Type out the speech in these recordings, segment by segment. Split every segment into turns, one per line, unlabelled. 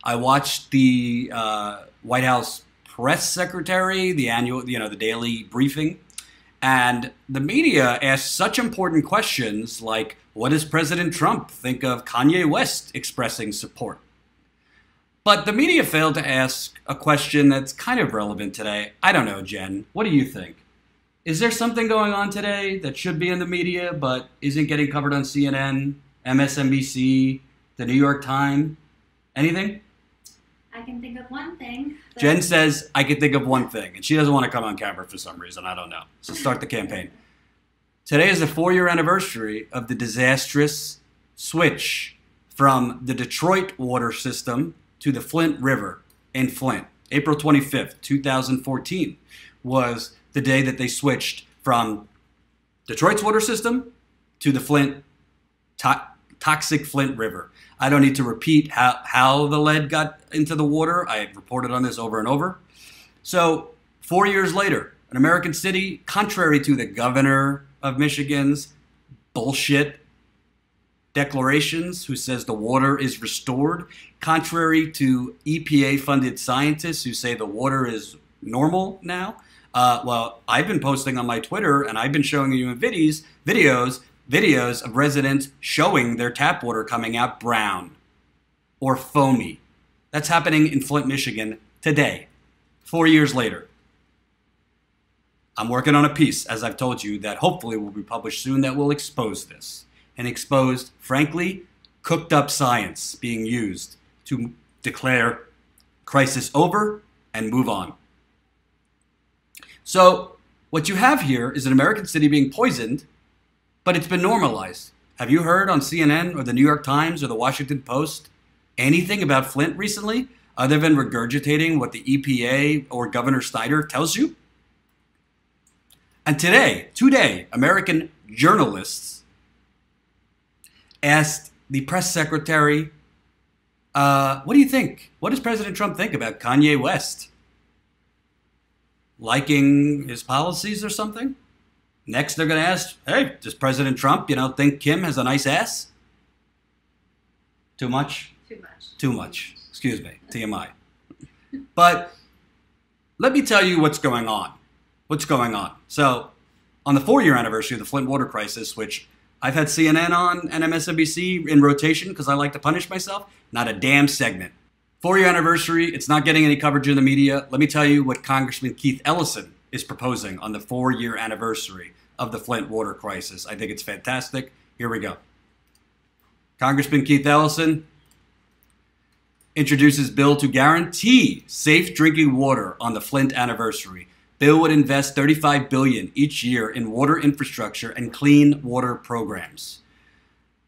I watched the White House press secretary, the annual, the daily briefing, and the media asked such important questions like, what does President Trump think of Kanye West expressing support? But the media failed to ask a question that's kind of relevant today. I don't know, Jen. What do you think? Is there something going on today that should be in the media but isn't getting covered on CNN, MSNBC, the New York Times? Anything?
I can think of one thing.
Jen says, I can think of one thing. And she doesn't want to come on camera for some reason. I don't know. So start the campaign. Today is the 4-year anniversary of the disastrous switch from the Detroit water system to the Flint River in Flint. April 25th, 2014 was the day that they switched from Detroit's water system to the Flint, toxic Flint River. I don't need to repeat how the lead got into the water. I reported on this over and over. So 4 years later, an American city, contrary to the governor of Michigan's bullshit declarations, who says the water is restored, contrary to EPA-funded scientists who say the water is normal now. Well, I've been posting on my Twitter, and I've been showing you in videos of residents showing their tap water coming out brown or foamy. That's happening in Flint, Michigan today, 4 years later. I'm working on a piece, as I've told you, that hopefully will be published soon that will expose this. And expose, frankly, cooked up science being used to declare crisis over and move on. So what you have here is an American city being poisoned, but it's been normalized. Have you heard on CNN or the New York Times or the Washington Post anything about Flint recently, other than regurgitating what the EPA or Governor Snyder tells you? And today, American journalists asked the press secretary, what do you think? What does President Trump think about Kanye West? Liking his policies or something? Next, they're going to ask, hey, does President Trump, think Kim has a nice ass? Too much?
Too much.
Too much. Excuse me, TMI. But let me tell you what's going on. What's going on? So, on the 4-year anniversary of the Flint water crisis, which I've had CNN on and MSNBC in rotation because I like to punish myself, not a damn segment. 4-year anniversary, it's not getting any coverage in the media. Let me tell you what Congressman Keith Ellison is proposing on the 4-year anniversary of the Flint water crisis. I think it's fantastic. Here we go. Congressman Keith Ellison introduces bill to guarantee safe drinking water on the Flint anniversary. Bill would invest $35 billion each year in water infrastructure and clean water programs.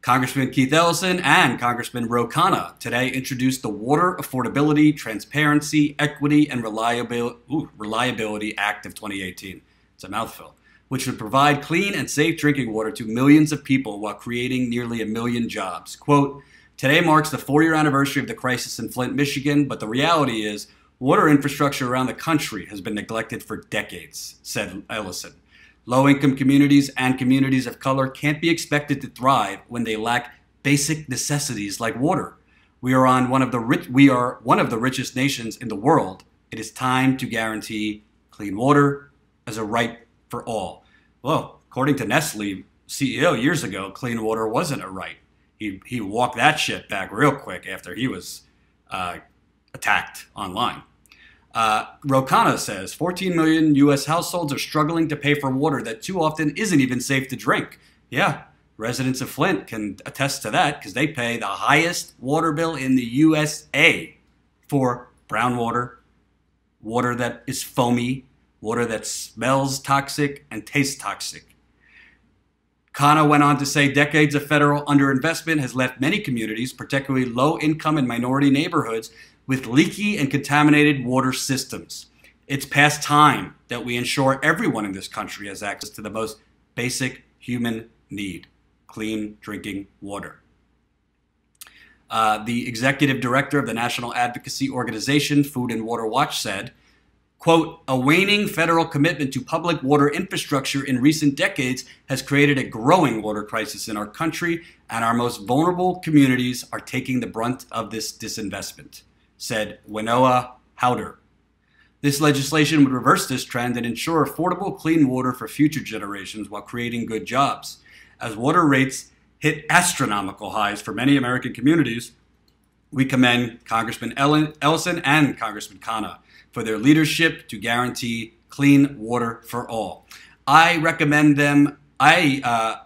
Congressman Keith Ellison and Congressman Ro Khanna today introduced the Water Affordability, Transparency, Equity, and Reliability Act of 2018. It's a mouthful, which would provide clean and safe drinking water to millions of people while creating nearly 1 million jobs. Quote, today marks the 4-year anniversary of the crisis in Flint, Michigan, but the reality is water infrastructure around the country has been neglected for decades, said Ellison. Low-income communities and communities of color can't be expected to thrive when they lack basic necessities like water. We are one of the richest nations in the world. It is time to guarantee clean water as a right for all. Well, according to Nestle CEO years ago, clean water wasn't a right. He walked that shit back real quick after he was attacked online. Ro Khanna says 14 million U.S. households are struggling to pay for water that too often isn't even safe to drink. Yeah, residents of Flint can attest to that because they pay the highest water bill in the USA for brown water, water that is foamy, water that smells toxic and tastes toxic. Khanna went on to say decades of federal underinvestment has left many communities, particularly low-income and minority neighborhoods, with leaky and contaminated water systems. It's past time that we ensure everyone in this country has access to the most basic human need, clean drinking water. The executive director of the National Advocacy Organization, Food and Water Watch, said, quote, a waning federal commitment to public water infrastructure in recent decades has created a growing water crisis in our country, and our most vulnerable communities are taking the brunt of this disinvestment. said Winoa Howder. This legislation would reverse this trend and ensure affordable, clean water for future generations while creating good jobs. As water rates hit astronomical highs for many American communities, we commend Congressman Ellison and Congressman Khanna for their leadership to guarantee clean water for all. I recommend them. I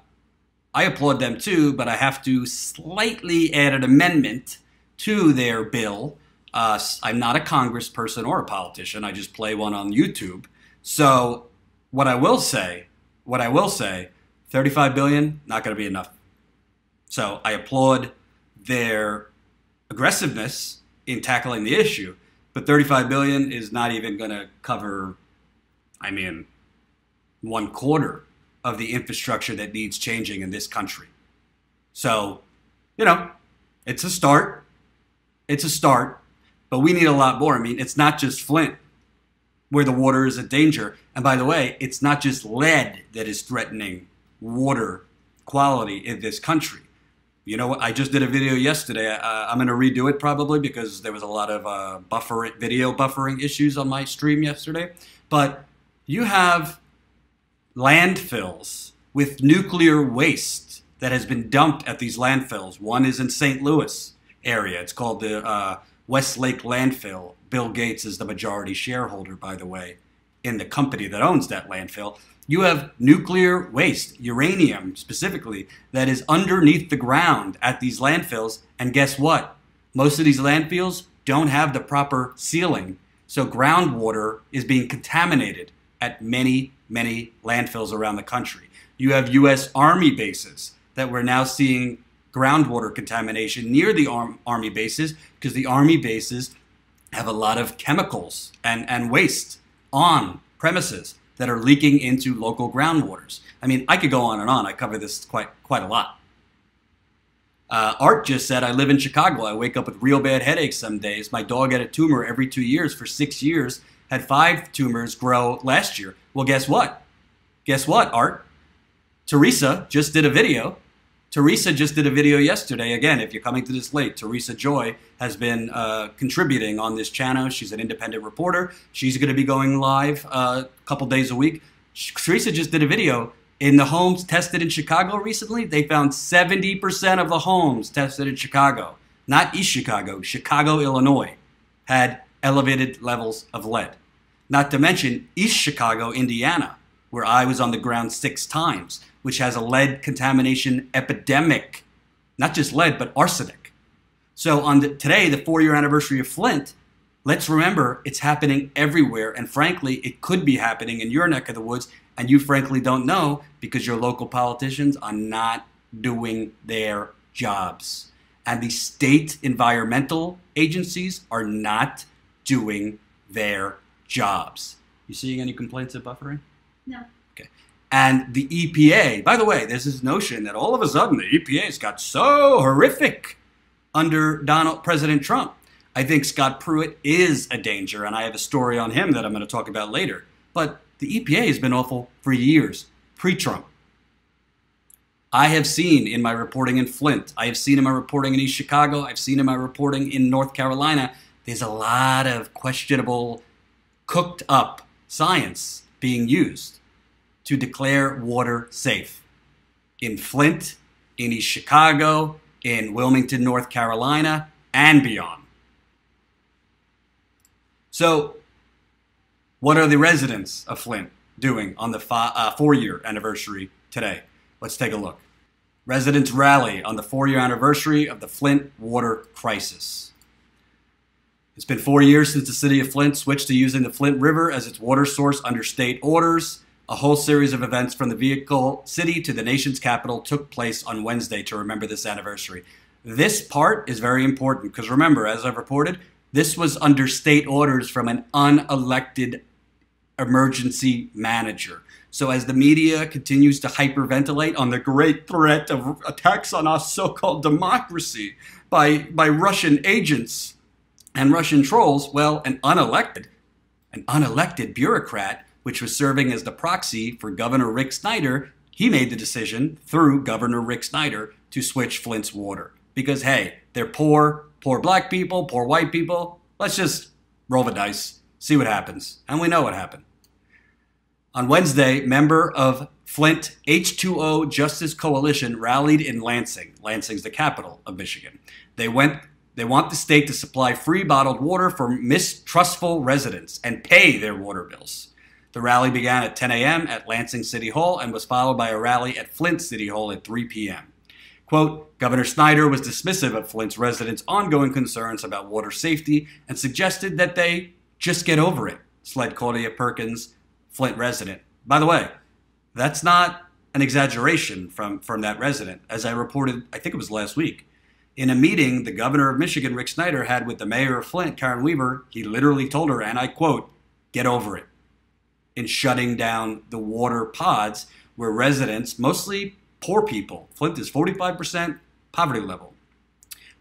applaud them too, but I have to slightly add an amendment to their bill. I'm not a congressperson or a politician. I just play one on YouTube. So what I will say, 35 billion, not going to be enough. So I applaud their aggressiveness in tackling the issue, but 35 billion is not even going to cover, 1/4 of the infrastructure that needs changing in this country. So, it's a start. It's a start, but we need a lot more. It's not just Flint where the water is a danger. And by the way, it's not just lead that is threatening water quality in this country. You know what? I just did a video yesterday. I'm going to redo it probably because there was a lot of video buffering issues on my stream yesterday. But you have landfills with nuclear waste that has been dumped at these landfills. One is in St. Louis area. It's called the Westlake Landfill. Bill Gates is the majority shareholder, by the way, in the company that owns that landfill. You have nuclear waste, uranium specifically, that is underneath the ground at these landfills. And guess what? Most of these landfills don't have the proper sealing. So groundwater is being contaminated at many, many landfills around the country. You have U.S. Army bases that we're now seeing groundwater contamination near the Army bases because the Army bases have a lot of chemicals and waste on premises that are leaking into local groundwaters. I could go on and on. I cover this quite a lot. Art just said, I live in Chicago. I wake up with real bad headaches some days. My dog had a tumor every 2 years for 6 years, had 5 tumors grow last year. Well, guess what? Guess what, Art? Teresa just did a video. Teresa just did a video yesterday. Again, if you're coming to this late, Teresa Joy has been contributing on this channel. She's an independent reporter. She's going to be going live a couple days a week. Teresa just did a video. In the homes tested in Chicago recently, they found 70% of the homes tested in Chicago, not East Chicago, Chicago, Illinois, had elevated levels of lead. Not to mention East Chicago, Indiana, where I was on the ground 6 times, which has a lead contamination epidemic. Not just lead, but arsenic. So on today, the 4-year anniversary of Flint, let's remember it's happening everywhere. And frankly, it could be happening in your neck of the woods. And you frankly don't know because your local politicians are not doing their jobs. And the state environmental agencies are not doing their jobs. You seeing any complaints of buffering?
No.
Okay. And the EPA, by the way, there's this notion that all of a sudden the EPA's got so horrific under President Trump. I think Scott Pruitt is a danger, and I have a story on him that I'm going to talk about later. But the EPA has been awful for years, pre-Trump. I have seen in my reporting in Flint, I have seen in my reporting in East Chicago, I've seen in my reporting in North Carolina, there's a lot of questionable, cooked up science being used to declare water safe. In Flint, in East Chicago, in Wilmington, North Carolina, and beyond. So, what are the residents of Flint doing on the 4-year anniversary today? Let's take a look. Residents rally on the 4-year anniversary of the Flint water crisis. It's been 4 years since the city of Flint switched to using the Flint River as its water source under state orders. A whole series of events from the vehicle city to the nation's capital took place on Wednesday to remember this anniversary. This part is very important because remember, as I've reported, this was under state orders from an unelected emergency manager. So as the media continues to hyperventilate on the great threat of attacks on our so-called democracy by Russian agents and Russian trolls, well, an unelected bureaucrat, which was serving as the proxy for Governor Rick Snyder, he made the decision through Governor Rick Snyder to switch Flint's water. Because, hey, they're poor, poor black people, poor white people. Let's just roll the dice, see what happens. And we know what happened. On Wednesday, member of Flint H2O Justice Coalition rallied in Lansing. Lansing's the capital of Michigan. They want the state to supply free bottled water for mistrustful residents and pay their water bills. The rally began at 10 a.m. at Lansing City Hall and was followed by a rally at Flint City Hall at 3 p.m. Quote, Governor Snyder was dismissive of Flint's residents' ongoing concerns about water safety and suggested that they just get over it, said Claudia Perkins, Flint resident. By the way, that's not an exaggeration from that resident. As I reported, I think it was last week, in a meeting the governor of Michigan, Rick Snyder, had with the mayor of Flint, Karen Weaver, he literally told her, and I quote, get over it, in shutting down the water pods where residents, mostly poor people, Flint is 45% poverty level,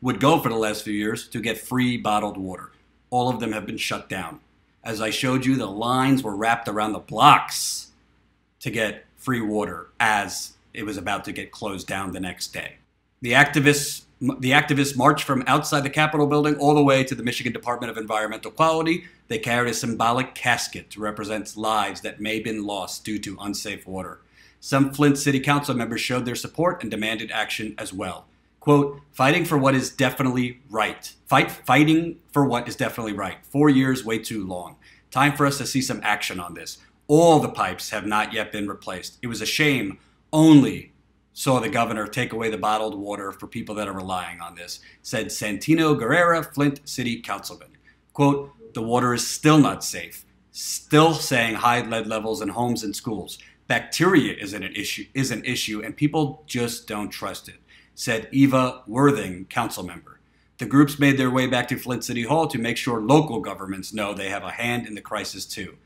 would go for the last few years to get free bottled water. All of them have been shut down. As I showed you, the lines were wrapped around the blocks to get free water as it was about to get closed down the next day. The activists marched from outside the Capitol building all the way to the Michigan Department of Environmental Quality. They carried a symbolic casket to represent lives that may have been lost due to unsafe water. Some Flint City Council members showed their support and demanded action as well. Quote, fighting for what is definitely right. Fighting for what is definitely right. 4 years, way too long. Time for us to see some action on this. All the pipes have not yet been replaced. It was a shame only saw the governor take away the bottled water for people that are relying on this, said Santino Guerrera, Flint City Councilman. Quote, the water is still not safe. Still saying high lead levels in homes and schools. Bacteria is an issue, and people just don't trust it, said Eva Worthing, council member. The groups made their way back to Flint City Hall to make sure local governments know they have a hand in the crisis too.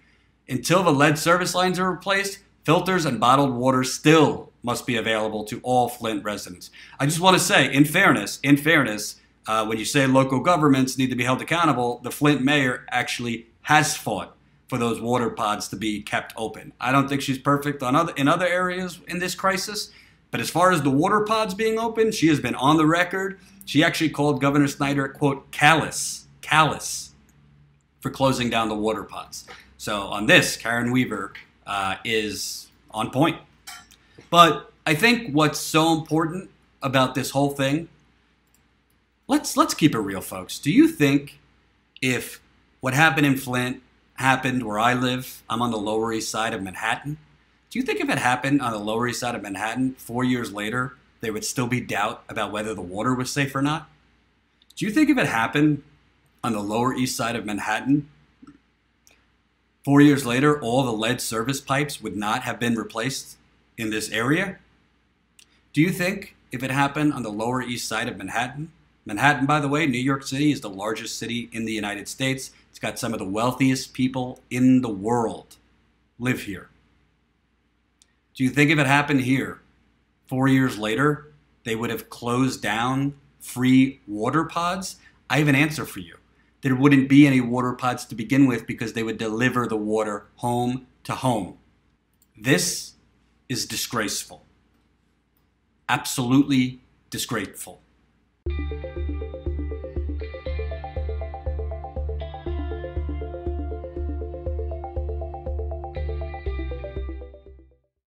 Until the lead service lines are replaced, filters and bottled water still must be available to all Flint residents. I just want to say, in fairness, when you say local governments need to be held accountable, the Flint mayor actually has fought for those water pods to be kept open. I don't think she's perfect in other areas in this crisis, but as far as the water pods being open, she has been on the record. She actually called Governor Snyder, quote, callous for closing down the water pods. So on this, Karen Weaver is on point. But I think what's so important about this whole thing, let's keep it real, folks. Do you think if what happened in Flint happened where I live, I'm on the Lower East Side of Manhattan, do you think if it happened on the Lower East Side of Manhattan 4 years later, there would still be doubt about whether the water was safe or not? Do you think if it happened on the Lower East Side of Manhattan 4 years later, all the lead service pipes would not have been replaced in this area? Do you think if it happened on the Lower East Side of Manhattan, Manhattan, by the way, New York City is the largest city in the United States. It's got some of the wealthiest people in the world live here. Do you think if it happened here 4 years later, they would have closed down free water pods? I have an answer for you. There wouldn't be any water pods to begin with because they would deliver the water home to home. This is disgraceful. Absolutely disgraceful.